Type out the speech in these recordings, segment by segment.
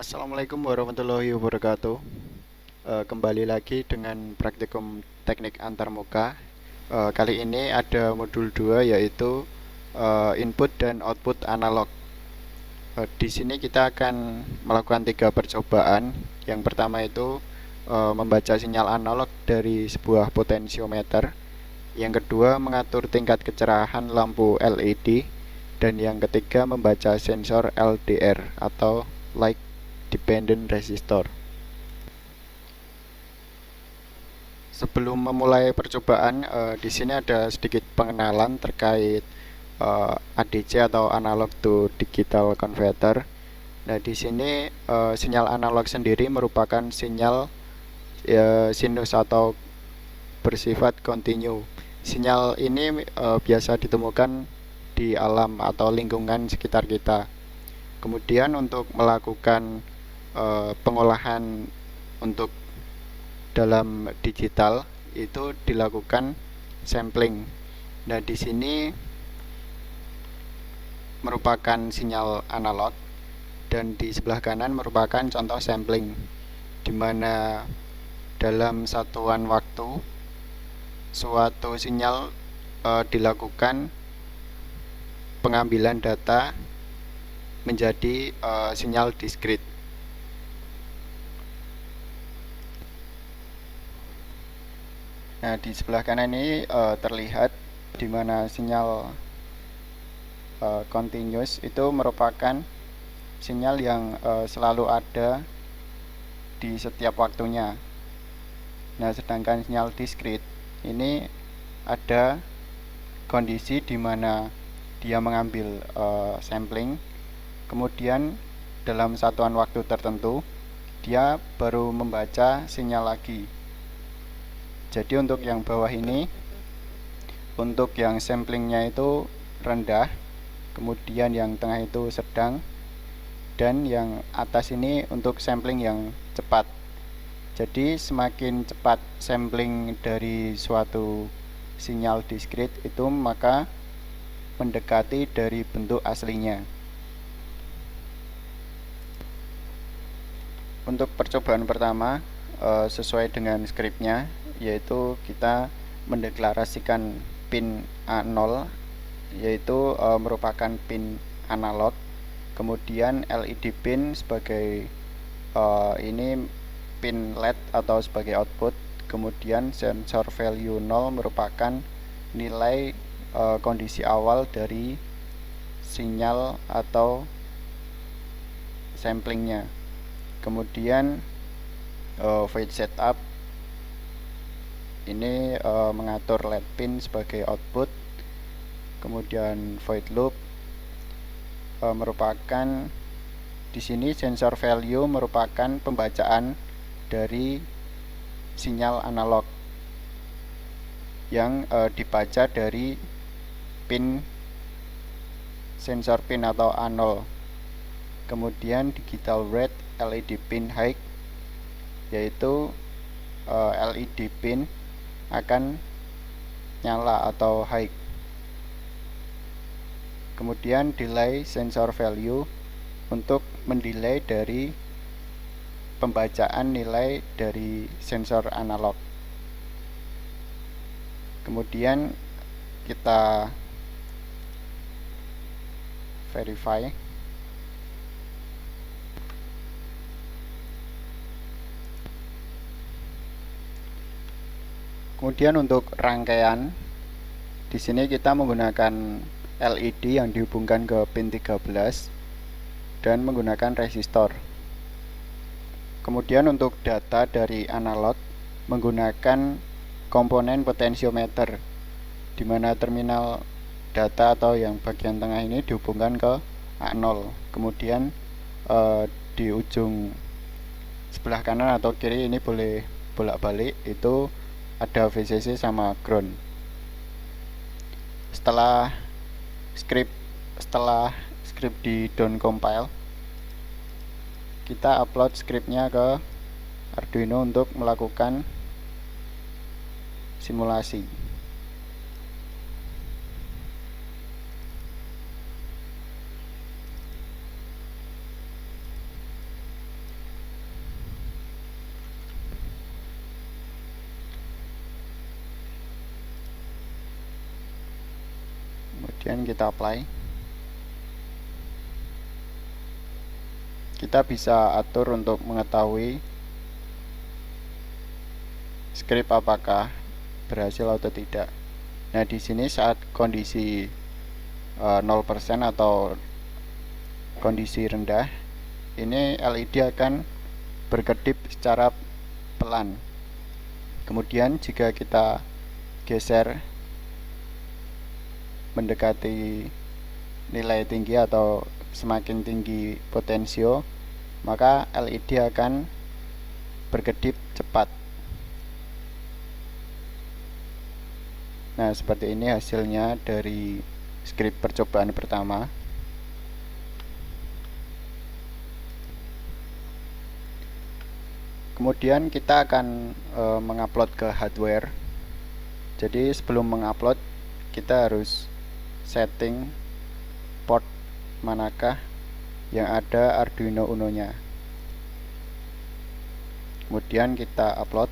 Assalamualaikum warahmatullahi wabarakatuh. Kembali lagi dengan praktikum teknik antarmuka. Kali ini ada modul 2 yaitu input dan output analog. Di sini kita akan melakukan 3 percobaan. Yang pertama itu membaca sinyal analog dari sebuah potensiometer. Yang kedua mengatur tingkat kecerahan lampu LED. Dan yang ketiga membaca sensor LDR atau Light Dependent Resistor. Sebelum memulai percobaan, di sini ada sedikit pengenalan terkait ADC atau Analog to Digital Converter. Nah, di sini sinyal analog sendiri merupakan sinyal sinus atau bersifat kontinu. Sinyal ini biasa ditemukan di alam atau lingkungan sekitar kita. Kemudian untuk melakukan pengolahan untuk dalam digital itu dilakukan sampling. Nah, di sini merupakan sinyal analog dan di sebelah kanan merupakan contoh sampling, di mana dalam satuan waktu suatu sinyal dilakukan pengambilan data menjadi sinyal diskrit. Nah, di sebelah kanan ini terlihat di mana sinyal continuous itu merupakan sinyal yang selalu ada di setiap waktunya. Nah, sedangkan sinyal diskrit ini ada kondisi di mana dia mengambil sampling, kemudian dalam satuan waktu tertentu dia baru membaca sinyal lagi. Jadi untuk yang bawah ini, untuk yang samplingnya itu rendah, kemudian yang tengah itu sedang, dan yang atas ini untuk sampling yang cepat. Jadi semakin cepat sampling dari suatu sinyal diskrit itu maka mendekati dari bentuk aslinya. Untuk percobaan pertama sesuai dengan skripnya, yaitu kita mendeklarasikan pin A0 yaitu merupakan pin analog, kemudian LED pin sebagai ini pin LED atau sebagai output, kemudian sensor value 0 merupakan nilai kondisi awal dari sinyal atau samplingnya. Kemudian void setup ini mengatur LED pin sebagai output, kemudian void loop merupakan di sini sensor value merupakan pembacaan dari sinyal analog yang dibaca dari pin sensor pin atau A0. Kemudian digital red LED pin high yaitu LED pin akan nyala atau high. Kemudian delay sensor value untuk mendelay dari pembacaan nilai dari sensor analog. Kemudian kita verify. Kemudian untuk rangkaian, di sini kita menggunakan LED yang dihubungkan ke pin 13 dan menggunakan resistor. Kemudian untuk data dari analog menggunakan komponen potensiometer, di mana terminal data atau yang bagian tengah ini dihubungkan ke A0. Kemudian di ujung sebelah kanan atau kiri ini boleh bolak-balik, itu ada VCC sama ground. Setelah script di down compile, kita upload scriptnya ke Arduino untuk melakukan simulasi. kemudian kita apply. Kita bisa atur untuk mengetahui script apakah berhasil atau tidak. Nah, di sini saat kondisi 0% atau kondisi rendah, ini LED akan berkedip secara pelan. Kemudian jika kita geser mendekati nilai tinggi atau semakin tinggi potensio, maka LED akan berkedip cepat. Nah, seperti ini hasilnya dari script percobaan pertama. Kemudian kita akan mengupload ke hardware. Jadi sebelum mengupload, kita harus setting port manakah yang ada Arduino Uno-nya. Kemudian kita upload.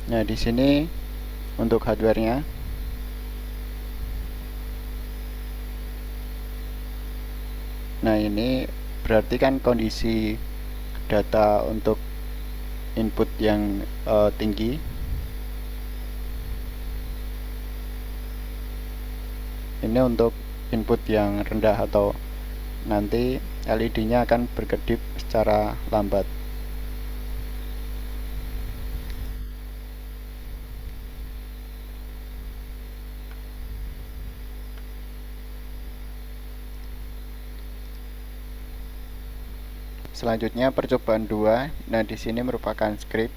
Nah, di sini untuk hardware-nya. Nah, ini berarti kan kondisi data untuk input yang tinggi. Ini untuk input yang rendah atau nanti LED-nya akan berkedip secara lambat. Selanjutnya percobaan 2. Nah, di sini merupakan script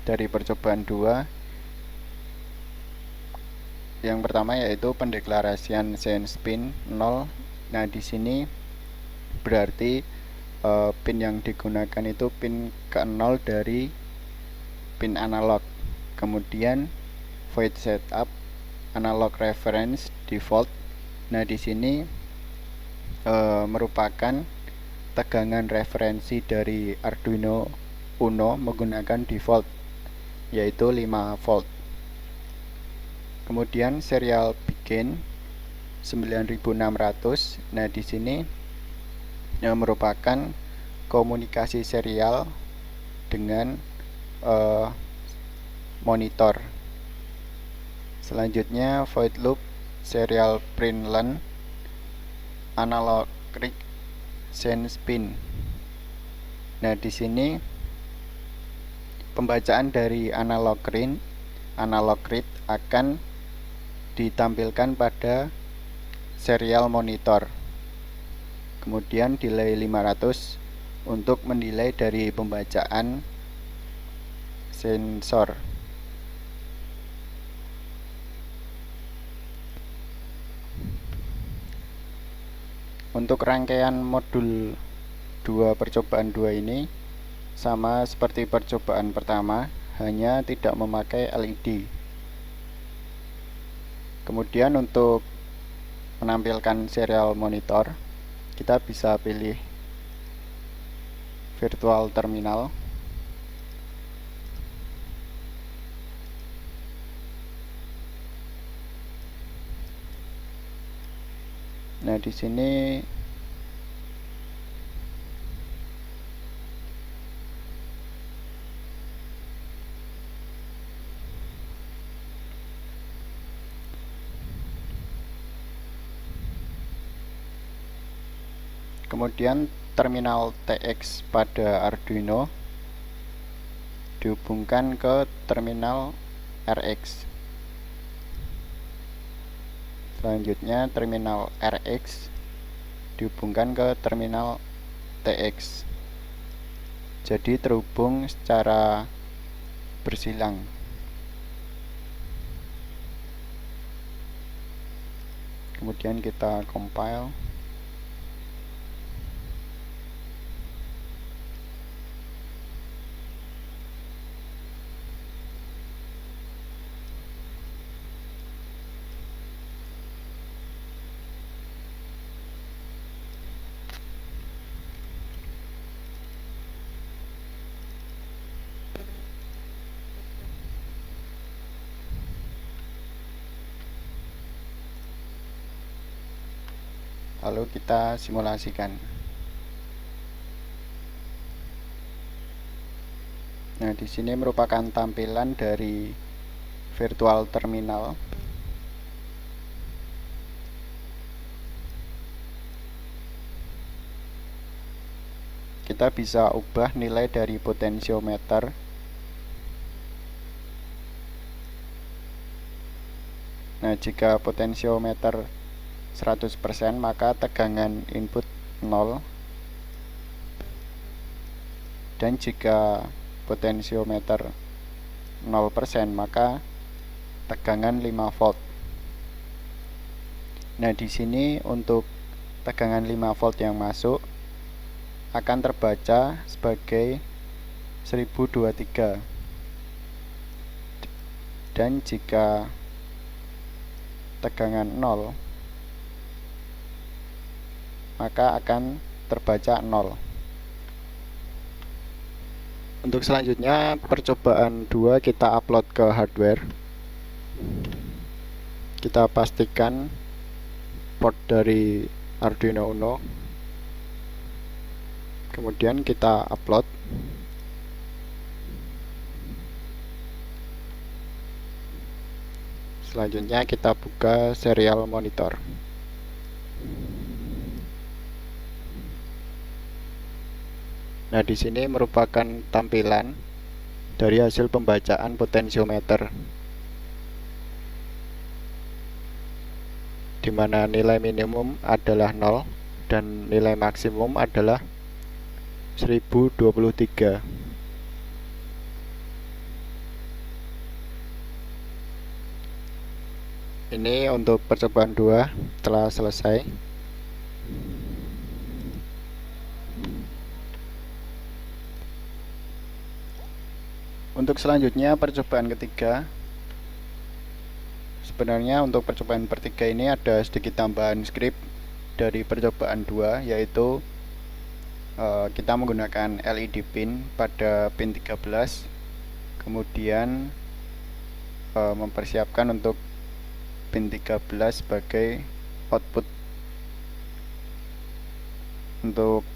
dari percobaan 2. Yang pertama yaitu pendeklarasian sense pin 0. Nah, di sini berarti pin yang digunakan itu pin ke-0 dari pin analog. Kemudian void setup analog reference default. Nah, di sini merupakan tegangan referensi dari Arduino Uno menggunakan default yaitu 5 volt. Kemudian serial begin 9600. Nah, di sini merupakan komunikasi serial dengan monitor. Selanjutnya void loop serial print learn analog read sense pin. Nah, di sini pembacaan dari analog read akan ditampilkan pada serial monitor. Kemudian delay 500 untuk mendelay dari pembacaan sensor. Untuk rangkaian modul 2 percobaan 2 ini sama seperti percobaan pertama, hanya tidak memakai LED. Kemudian untuk menampilkan serial monitor, kita bisa pilih virtual terminal. Nah, di sini kemudian terminal TX pada Arduino dihubungkan ke terminal RX. Selanjutnya terminal RX dihubungkan ke terminal TX. Jadi terhubung secara bersilang. Kemudian kita compile. Lalu kita simulasikan. Nah, di sini merupakan tampilan dari virtual terminal. Kita bisa ubah nilai dari potensiometer. Nah, jika potensiometer 100%, maka tegangan input 0. Dan jika potensiometer 0%, maka tegangan 5 volt. Nah, di sini untuk tegangan 5 volt yang masuk akan terbaca sebagai 1023. Dan jika tegangan 0, maka akan terbaca 0. Untuk selanjutnya, percobaan 2 kita upload ke hardware. Kita pastikan port dari Arduino Uno. Kemudian kita upload. Selanjutnya kita buka serial monitor. Nah, di sini merupakan tampilan dari hasil pembacaan potensiometer, di mana nilai minimum adalah 0 dan nilai maksimum adalah 1023. Ini untuk percobaan 2 telah selesai. Untuk selanjutnya, percobaan ketiga. Sebenarnya untuk percobaan ketiga ini ada sedikit tambahan script dari percobaan 2, yaitu kita menggunakan LED pin pada pin 13, kemudian mempersiapkan untuk pin 13 sebagai output. Untuk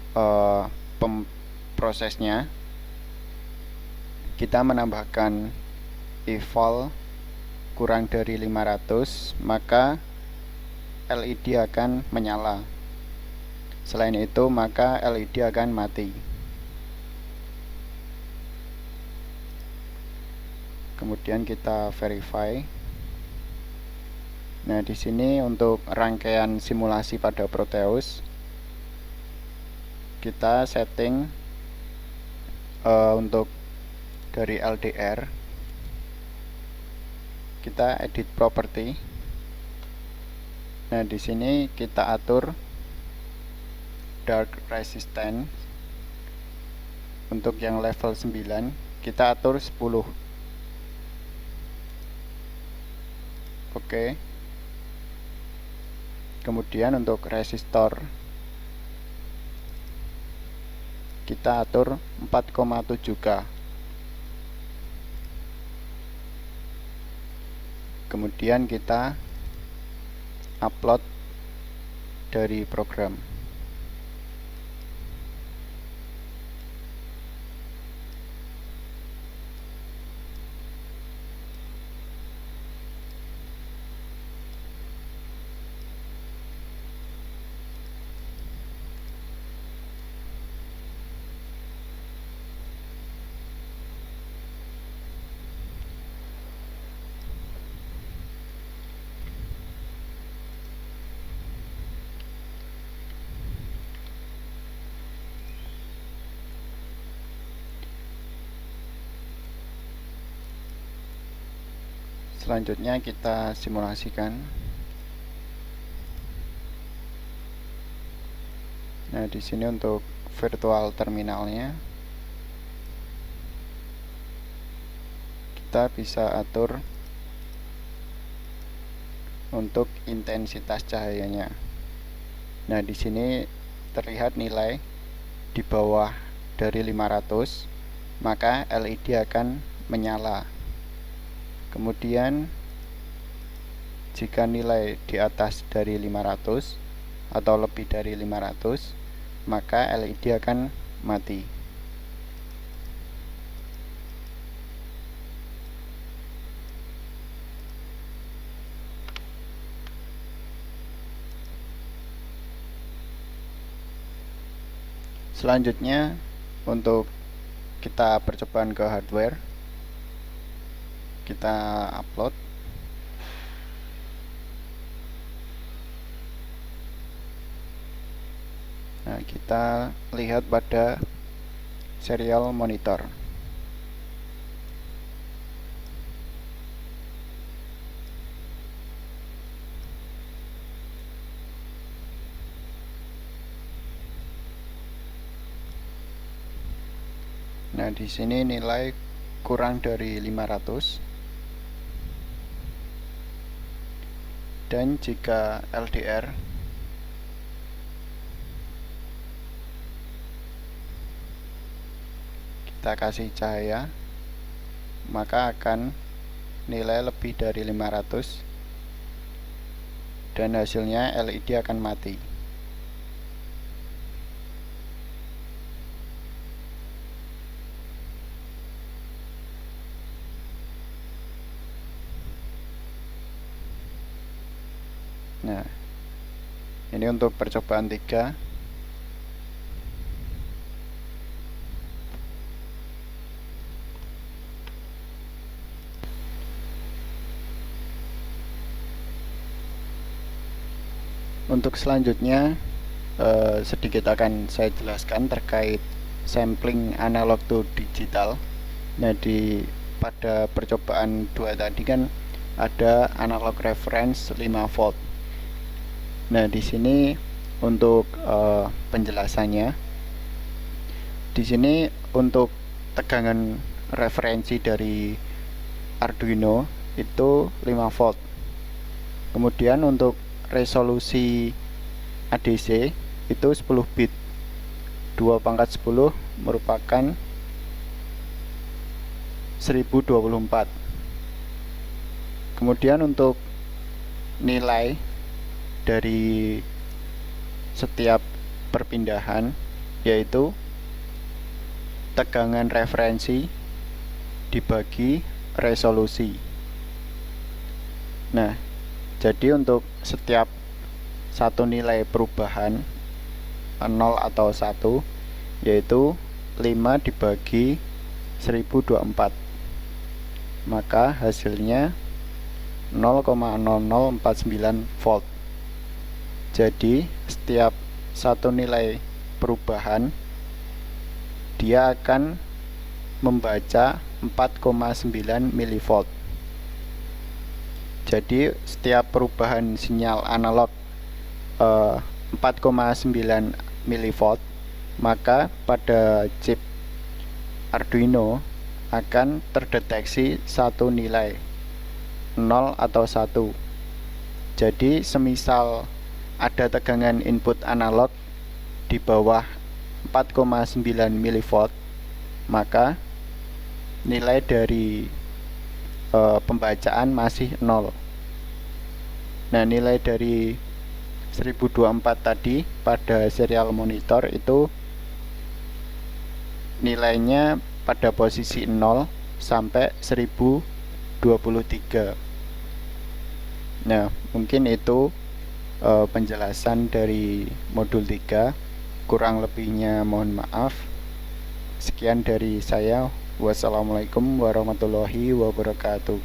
prosesnya, kita menambahkan eval kurang dari 500, maka LED akan menyala. Selain itu, maka LED akan mati. Kemudian kita verify. Nah, di sini untuk rangkaian simulasi pada Proteus, kita setting untuk dari LDR, kita edit property. Nah, di sini kita atur dark resistance. Untuk yang level 9 kita atur 10. Oke. Kemudian untuk resistor kita atur 4,7K. Kemudian kita upload dari program. Selanjutnya kita simulasikan. Nah, di sini untuk virtual terminalnya kita bisa atur untuk intensitas cahayanya. Nah, di sini terlihat nilai di bawah dari 500, maka LED akan menyala. Kemudian jika nilai di atas dari 500, atau lebih dari 500, maka LED akan mati. Selanjutnya, untuk kita percobaan ke hardware, kita upload. Nah, kita lihat pada serial monitor. Nah, di sini nilai kurang dari 500. Dan jika LDR kita kasih cahaya, maka akan nilai lebih dari 500 dan hasilnya LED akan mati. Nah, ini untuk percobaan 3. Untuk selanjutnya, sedikit akan saya jelaskan terkait sampling analog to digital. Nah, pada percobaan 2 tadi kan ada analog reference 5 volt. Nah, di sini untuk penjelasannya, di sini untuk tegangan referensi dari Arduino itu 5 volt. Kemudian untuk resolusi ADC itu 10 bit. 2/10 merupakan 1024. Kemudian untuk nilai dari setiap perpindahan, yaitu tegangan referensi dibagi resolusi. Nah, jadi untuk setiap satu nilai perubahan 0 atau 1, yaitu 5 dibagi 1024, maka hasilnya 0,0049 volt. Jadi setiap satu nilai perubahan dia akan membaca 4,9 mV. Jadi setiap perubahan sinyal analog 4,9 mV, maka pada chip Arduino akan terdeteksi satu nilai 0 atau 1. Jadi semisal ada tegangan input analog di bawah 4,9 mV, maka nilai dari pembacaan masih 0. Nah, nilai dari 1024 tadi pada serial monitor itu nilainya pada posisi 0 sampai 1023. Nah, mungkin itu penjelasan dari modul 3. Kurang lebihnya mohon maaf. Sekian dari saya. Wassalamualaikum warahmatullahi wabarakatuh.